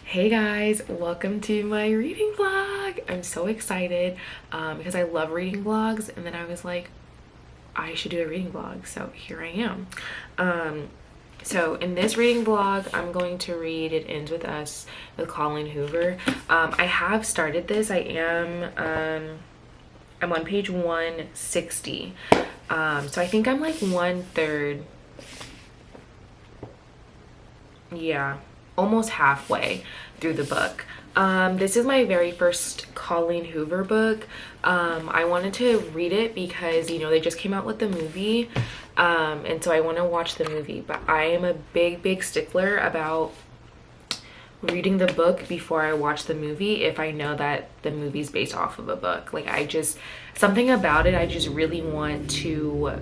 Hey guys, welcome to my reading vlog. I'm so excited because I love reading vlogs, and then I was like, I should do a reading vlog, so here I am. So in this reading vlog, I'm going to read It Ends With Us with Colleen Hoover. I have started this. I'm on page 160. So I think I'm like 1/3. Yeah, almost halfway through the book. This is my very first Colleen Hoover book. I wanted to read it because, you know, they just came out with the movie. And so I want to watch the movie, but I am a big stickler about reading the book before I watch the movie if I know that the movie's based off of a book. Like, something about it, I just really want to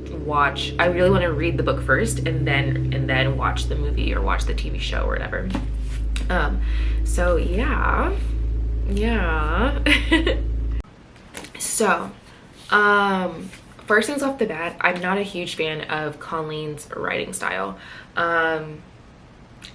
read the book first and then watch the movie or watch the TV show or whatever. So yeah. So first things off the bat, I'm not a huge fan of Colleen's writing style. I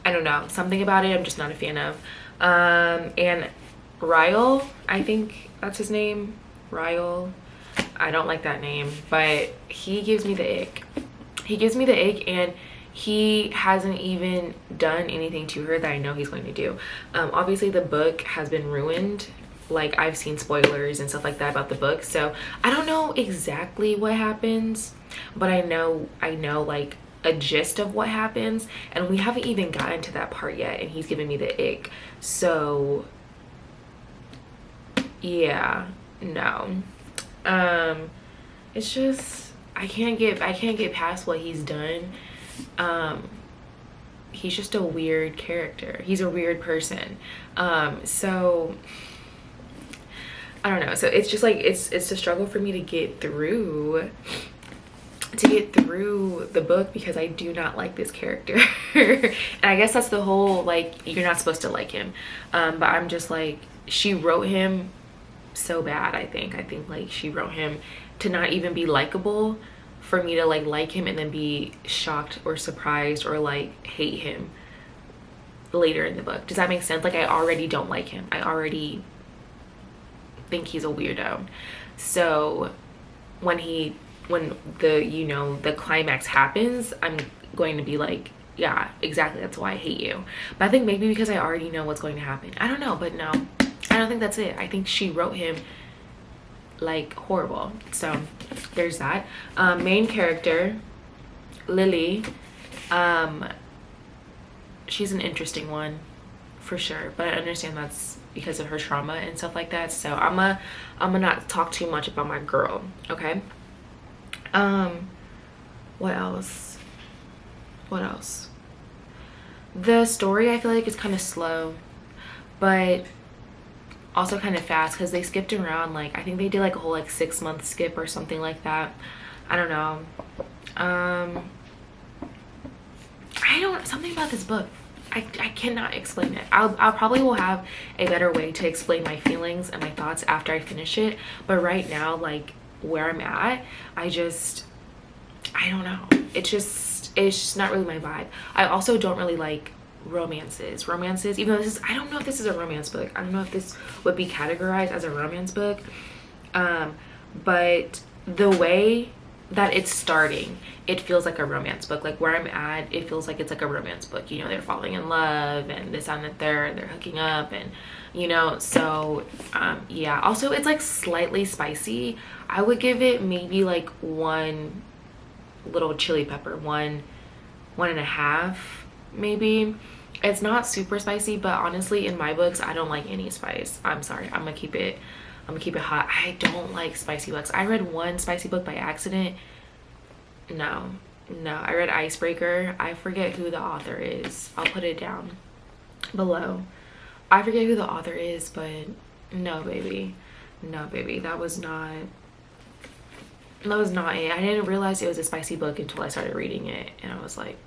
don't know, something about it I'm just not a fan of. And Ryle, I think that's his name, Ryle, I don't like that name, but he gives me the ick. And he hasn't even done anything to her that I know he's going to do. Obviously the book has been ruined. Like, I've seen spoilers and stuff like that about the book, so I don't know exactly what happens, but I know like a gist of what happens, and we haven't even gotten to that part yet, and he's giving me the ick. So yeah, no. It's just I can't get past what he's done. He's just a weird character. He's a weird person. So I don't know. So it's just like it's a struggle for me to get through the book because I do not like this character. And I guess that's the whole, like, you're not supposed to like him. But I'm just like, she wrote him so bad. I think like she wrote him to not even be likable for me to like him and then be shocked or surprised or like hate him later in the book. Does that make sense? Like, I already don't like him. I already think he's a weirdo. So when the climax happens, I'm going to be like, yeah, exactly, that's why I hate you. But I think maybe because I already know what's going to happen. I don't know, but no, I don't think that's it. I think she wrote him like horrible. So there's that. Main character, Lily, she's an interesting one for sure, but I understand that's because of her trauma and stuff like that. So I'm gonna not talk too much about my girl, okay? What else? The story, I feel like, is kind of slow, but also kind of fast because they skipped around. Like, I think they did like a whole like 6-month skip or something like that. I don't know. Something about this book, I cannot explain it. I'll probably will have a better way to explain my feelings and my thoughts after I finish it, but right now, like, where I'm at, I don't know. It's just not really my vibe. I also don't really like romances, even though I don't know if this is a romance book. I don't know if this would be categorized as a romance book. But the way that it's starting, it feels like a romance book. Like, where I'm at, it feels like it's like a romance book. You know, they're falling in love and this and that, they're hooking up, and you know, so yeah. Also, it's like slightly spicy. I would give it maybe like one little chili pepper, 1.5 maybe. It's not super spicy, but honestly, in my books, I don't like any spice. I'm sorry, I'm gonna keep it hot. I don't like spicy books. I read one spicy book by accident. No, I read Icebreaker. I forget who the author is. I'll put it down below. I forget who the author is, but no baby, that was not it. I didn't realize it was a spicy book until I started reading it, and I was like,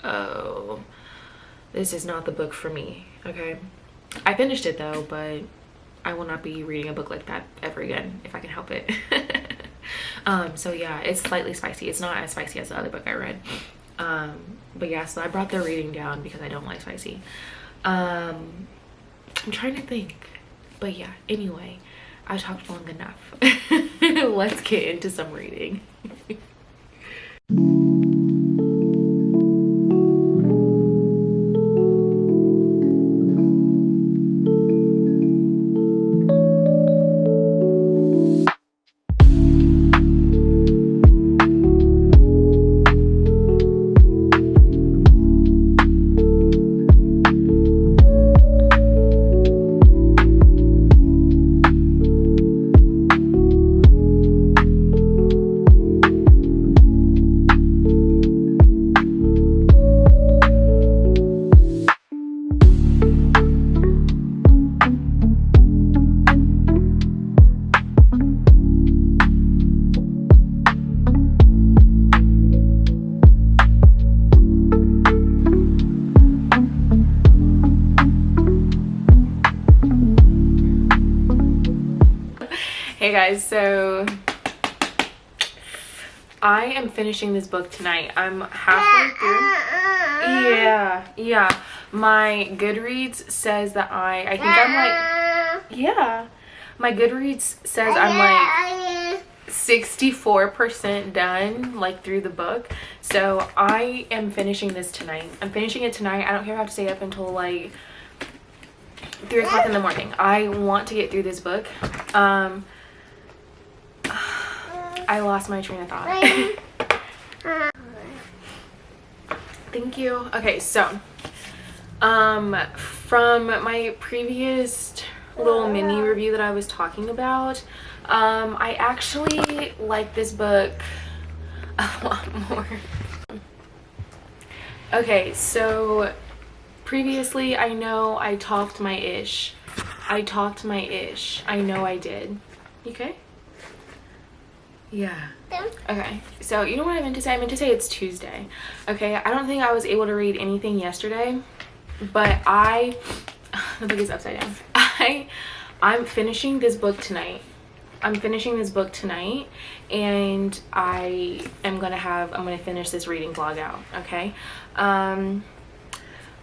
oh, this is not the book for me. Okay, I finished it though, but I will not be reading a book like that ever again if I can help it. So yeah, it's slightly spicy. It's not as spicy as the other book I read. But yeah, so I brought the reading down because I don't like spicy. I'm trying to think, but yeah, anyway, I talked long enough. Let's get into some reading. Hey guys, so I am finishing this book tonight. I'm halfway through. Yeah. My Goodreads says that I think I'm like, yeah. My Goodreads says I'm like 64% done, like through the book. So I am finishing this tonight. I'm finishing it tonight. I don't care if I have to stay up until like 3 o'clock in the morning. I want to get through this book. I lost my train of thought. Thank you. Okay, so from my previous little mini review that I was talking about, I actually like this book a lot more. Okay, so previously I know I talked my ish. I know I did. You okay? Yeah. Okay, so you know what I meant to say? I meant to say it's Tuesday. Okay, I don't think I was able to read anything yesterday, but the book is upside down. I'm finishing this book tonight. And I'm gonna finish this reading vlog out. Okay.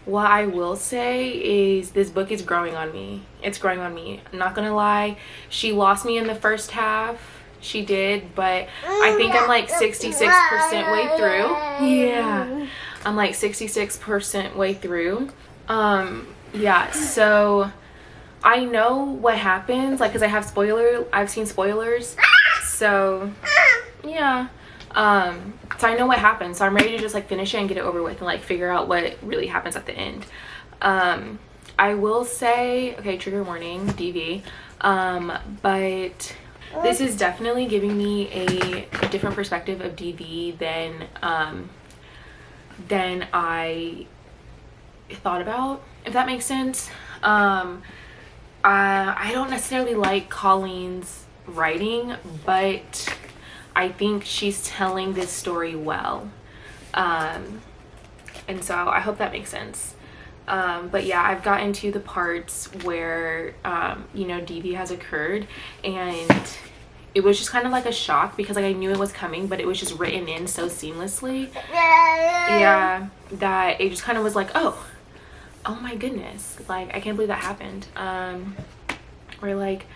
What I will say is this book is growing on me. It's growing on me. I'm not gonna lie. She lost me in the first half. She did, but I think I'm like 66% way through. Yeah, I'm like 66% way through. Yeah, so I know what happens, like, because I've seen spoilers, so yeah. So I know what happens, so I'm ready to just like finish it and get it over with and like figure out what really happens at the end. I will say, okay, trigger warning, DV, but this is definitely giving me a different perspective of DV than I thought about, if that makes sense. I don't necessarily like Colleen's writing, but I think she's telling this story well. And so I hope that makes sense. But yeah, I've gotten to the parts where you know, DV has occurred, and it was just kind of like a shock because like I knew it was coming, but it was just written in so seamlessly, yeah, that it just kind of was like, oh my goodness, like I can't believe that happened. Or like,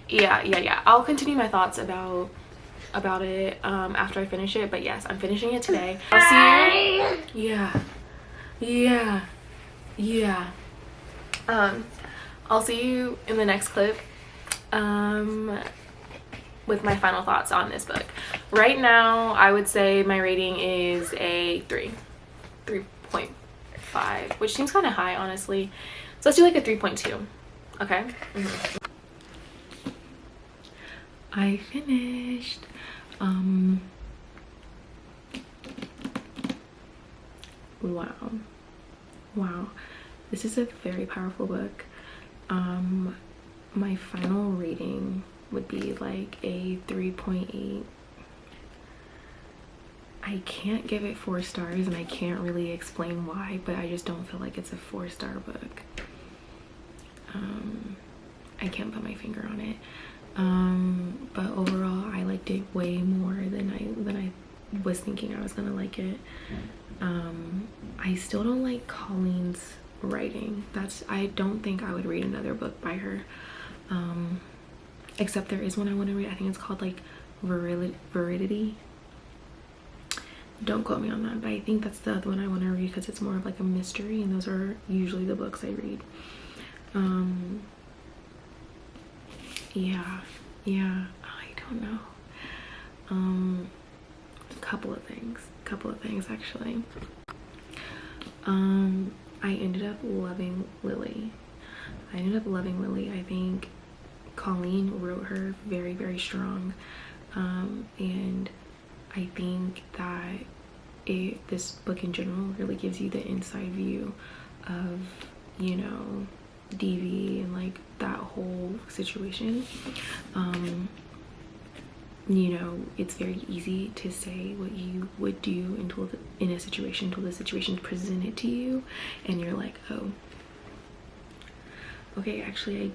yeah, I'll continue my thoughts about it after I finish it, but yes, I'm finishing it today. I'll see you. Yeah. I'll see you in the next clip with my final thoughts on this book. Right now, I would say my rating is a 3.5, which seems kind of high, honestly. So let's do like a 3.2. Okay. I finished. Wow, this is a very powerful book. My final rating would be like a 3.8. I can't give it 4 stars, and I can't really explain why, but I just don't feel like it's a 4-star book. I can't put my finger on it. But overall, I liked it way more than I was thinking I was gonna like it. I still don't like Colleen's writing. I don't think I would read another book by her, except there is one I want to read. I think it's called like Veridity. Don't quote me on that, but I think that's the other one I want to read because it's more of like a mystery, and those are usually the books I read. Yeah, I don't know. A couple of things actually. I ended up loving Lily. I think Colleen wrote her very, very strong, and I think that this book in general really gives you the inside view of, you know, DV and like that whole situation. You know, it's very easy to say what you would do in a situation until the situation is presented to you and you're like, oh, okay, actually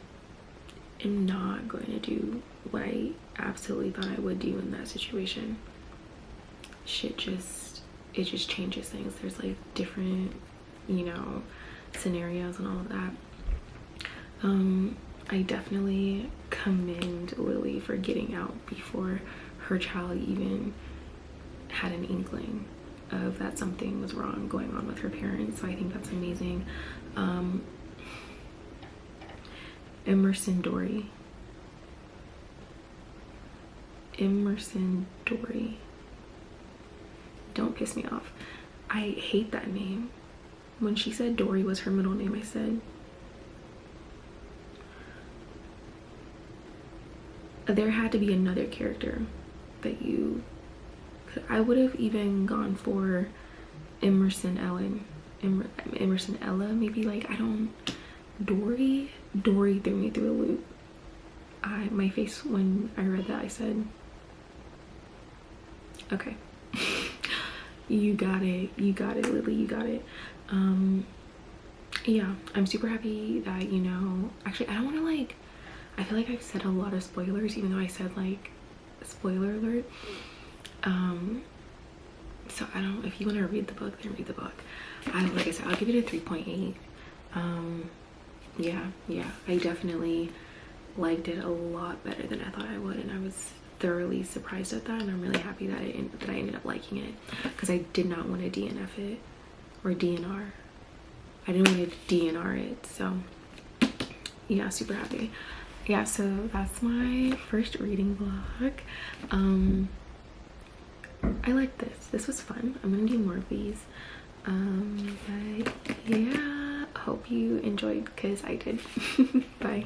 I am not going to do what I absolutely thought I would do in that situation. It just changes things. There's like different, you know, scenarios and all of that. I definitely commend Lily for getting out before her child even had an inkling of that something was wrong going on with her parents. So I think that's amazing. Emerson Dory. Don't piss me off. I hate that name. When she said Dory was her middle name, I said, there had to be another character that you could. I would have even gone for Emerson Ella, maybe. Like, I don't. Dory threw me through a loop. My face when I read that, I said, okay. You got it, Lily, you got it. Yeah, I'm super happy that, you know, actually I don't want to like, I feel like I've said a lot of spoilers, even though I said like spoiler alert. So I don't, if you want to read the book, then read the book. Like I said, I'll give it a 3.8. Yeah, I definitely liked it a lot better than I thought I would, and I was thoroughly surprised at that, and I'm really happy that I ended up liking it, because I did not want to DNF it or DNR. I didn't want to DNR it, so yeah, super happy. Yeah, so that's my first reading vlog. I like this. This was fun. I'm gonna do more of these. But yeah, hope you enjoyed, because I did. Bye.